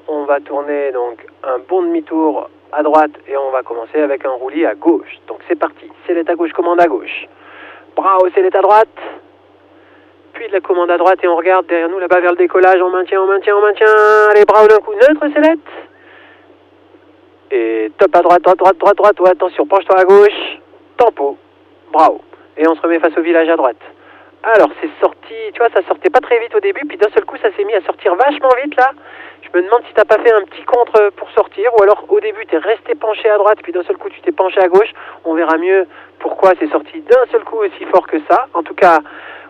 on va tourner donc un bon demi-tour à droite et on va commencer avec un roulis à gauche. Donc c'est parti, sellette à gauche, commande à gauche. Bras au sellette à droite. Puis de la commande à droite et on regarde derrière nous là-bas vers le décollage, on maintient, on maintient, on maintient. Allez, bras d'un coup, neutre sellette. Et top à droite, droite, droite, droite, droite, ouais, attention, penche-toi à gauche. Tempo, bravo. Et on se remet face au village à droite. Alors c'est sorti, tu vois, ça sortait pas très vite au début, puis d'un seul coup ça s'est mis à sortir vachement vite là. Je me demande si t'as pas fait un petit contre pour sortir, ou alors au début t'es resté penché à droite, puis d'un seul coup tu t'es penché à gauche. On verra mieux pourquoi c'est sorti d'un seul coup aussi fort que ça. En tout cas,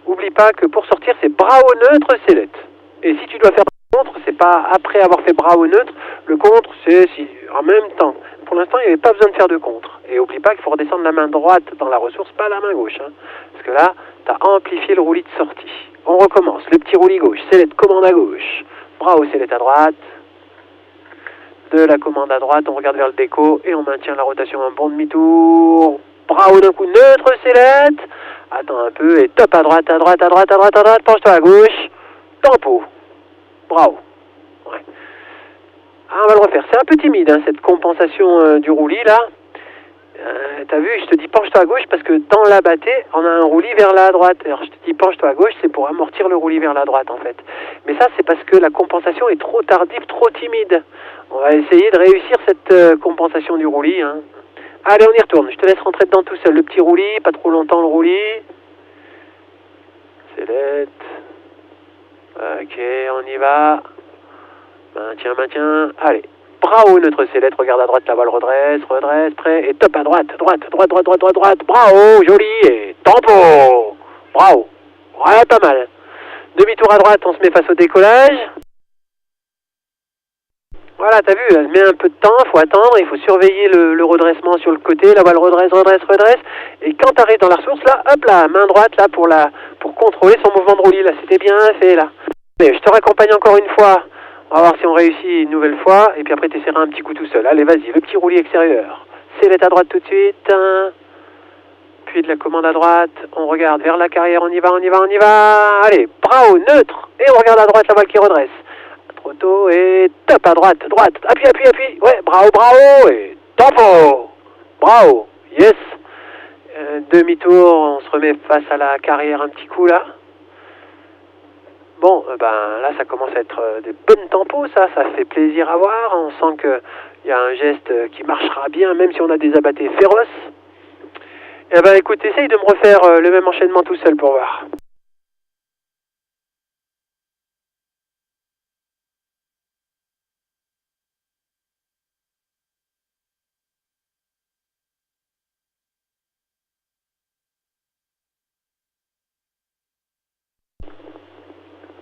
oublie pas que pour sortir c'est bras au neutre, sellette. Et si tu dois faire un contre, c'est pas après avoir fait bras au neutre, le contre c'est si en même temps. Pour l'instant, il n'y avait pas besoin de faire de contre. Et oublie pas qu'il faut redescendre la main droite dans la ressource, pas la main gauche. Hein. Parce que là, tu as amplifié le roulis de sortie. On recommence. Le petit roulis gauche. Sellette, commande à gauche. Bras au sellette à droite. De la commande à droite, on regarde vers le déco et on maintient la rotation un bon demi-tour. Bras haut d'un coup, neutre sellette. Attends un peu et top à droite, à droite, à droite, à droite, à droite. Penche-toi à gauche. Tempo. Bravo. Ouais. Ah, on va le refaire. C'est un peu timide, hein, cette compensation du roulis, là. T'as vu, je te dis penche-toi à gauche parce que dans la battée, on a un roulis vers la droite. Alors je te dis penche-toi à gauche, c'est pour amortir le roulis vers la droite, en fait. Mais ça, c'est parce que la compensation est trop tardive, trop timide. On va essayer de réussir cette compensation du roulis. Hein. Allez, on y retourne. Je te laisse rentrer dedans tout seul. Le petit roulis, pas trop longtemps le roulis. Sellette. Ok, on y va. Maintien, maintien. Allez. Bras haut, neutre sellette, regarde à droite, la voile redresse, redresse, prêt, et top à droite, droite, droite, droite, droite, droite, droite, bras haut, joli, et tempo. Bravo. Ouais, pas mal. Demi-tour à droite, on se met face au décollage. Voilà, t'as vu, elle met un peu de temps, il faut attendre, il faut surveiller le redressement sur le côté, la voile redresse, redresse, redresse, et quand t'arrives dans la ressource, là, hop là, main droite, là, pour contrôler son mouvement de roulis, là, c'était bien fait, là. Mais je te raccompagne encore une fois. On va voir si on réussit une nouvelle fois, et puis après tu essaieras un petit coup tout seul. Allez, vas-y, le petit roulis extérieur. Sellette à droite tout de suite. Puis de la commande à droite, on regarde vers la carrière, on y va, on y va, on y va. Allez, bras haut, neutre, et on regarde à droite la voile qui redresse. Trop tôt, et top à droite, droite, appuie, appuie, appuie. Ouais, bras haut, et tempo. Bravo, yes. Demi-tour, on se remet face à la carrière un petit coup là. Bon, ben là ça commence à être des bonnes tempos, ça fait plaisir à voir, on sent qu'il y a un geste qui marchera bien, même si on a des abattés féroces. Eh ben écoute, essaye de me refaire le même enchaînement tout seul pour voir.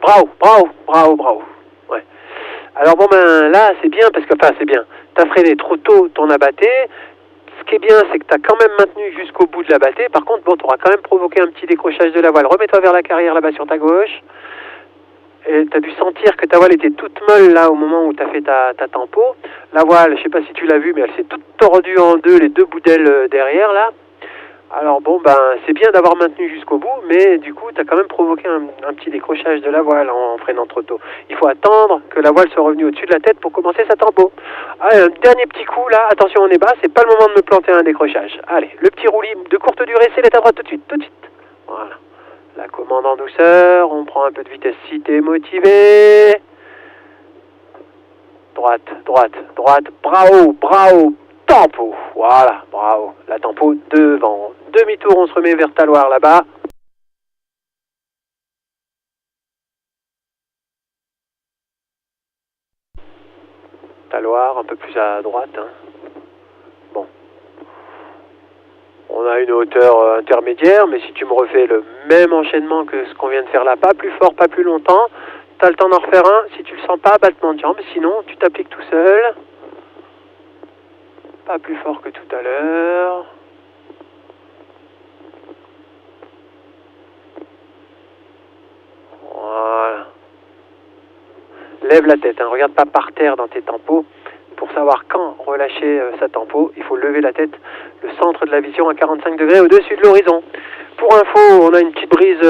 Bravo, bravo, bravo, bravo. Ouais. Alors bon ben là c'est bien parce que, enfin c'est bien, t'as freiné trop tôt ton abatté. Ce qui est bien c'est que t'as quand même maintenu jusqu'au bout de l'abatté. Par contre bon, t'auras quand même provoqué un petit décrochage de la voile. Remets-toi vers la carrière là-bas sur ta gauche. Et t'as dû sentir que ta voile était toute molle là au moment où t'as fait ta tempo. La voile, je sais pas si tu l'as vu, mais elle s'est toute tordue en deux, les deux bouts d'ailes derrière là. Alors bon, ben c'est bien d'avoir maintenu jusqu'au bout, mais du coup, tu as quand même provoqué un petit décrochage de la voile en freinant trop tôt. Il faut attendre que la voile soit revenue au-dessus de la tête pour commencer sa tempo. Allez, un dernier petit coup là, attention on est bas, c'est pas le moment de me planter un décrochage. Allez, le petit roulis de courte durée, sellette à droite tout de suite, tout de suite. Voilà. La commande en douceur, on prend un peu de vitesse si t'es motivé. Droite, droite, droite, bras haut, tempo. Voilà, bravo. La tempo devant. Demi-tour, on se remet vers Taloir là-bas. Taloir, un peu plus à droite. Hein. Bon. On a une hauteur intermédiaire, mais si tu me refais le même enchaînement que ce qu'on vient de faire là, pas plus fort, pas plus longtemps, t'as le temps d'en refaire un. Si tu le sens pas, battement de jambe. Sinon, tu t'appliques tout seul. Pas plus fort que tout à l'heure. Voilà. Lève la tête, hein. Regarde pas par terre dans tes tempos. Pour savoir quand relâcher sa tempo, il faut lever la tête, le centre de la vision à 45 degrés au-dessus de l'horizon. Pour info, on a une petite brise